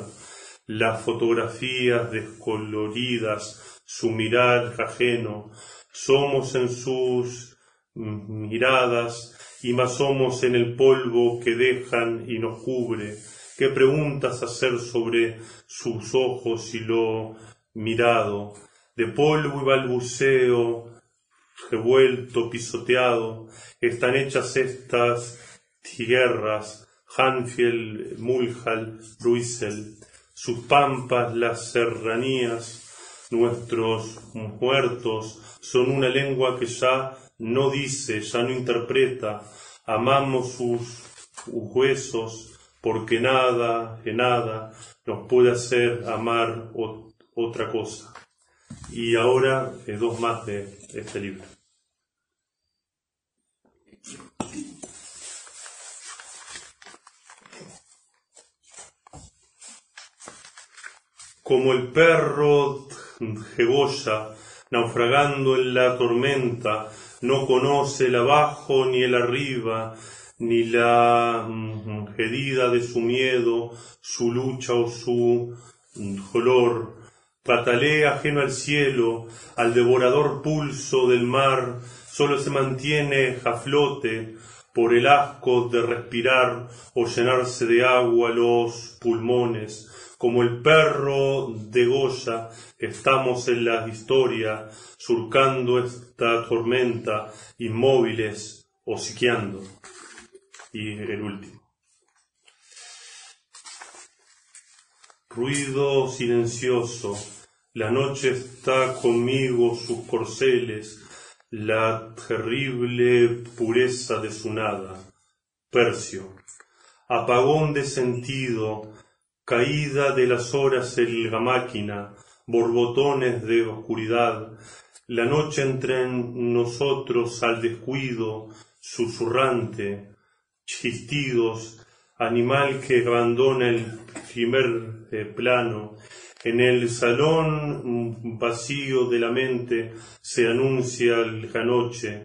las fotografías descoloridas, su mirar ajeno? Somos en sus miradas y más somos en el polvo que dejan y nos cubre. ¿Qué preguntas hacer sobre sus ojos y lo mirado? De polvo y balbuceo, revuelto, pisoteado, están hechas estas tierras, Hanfield, Mulhall, Bruisel, sus pampas, las serranías, nuestros muertos, son una lengua que ya no dice, ya no interpreta, amamos sus huesos, porque nada, que nada, nos puede hacer amar otra cosa. Y ahora, dos más de este libro. Como el perro de Goya, naufragando en la tormenta, no conoce el abajo ni el arriba, ni la herida de su miedo, su lucha o su dolor. Patalea ajeno al cielo, al devorador pulso del mar, solo se mantiene a flote, por el asco de respirar o llenarse de agua los pulmones. Como el perro de Goya, estamos en la historia, surcando esta tormenta, inmóviles, hociqueando. Y el último. Ruido silencioso, la noche está conmigo, sus corceles, la terrible pureza de su nada. Percio, apagón de sentido, caída de las horas en la máquina, borbotones de oscuridad, la noche entre nosotros al descuido, susurrante, chistidos, animal que abandona el primer plano. En el salón vacío de la mente se anuncia la noche,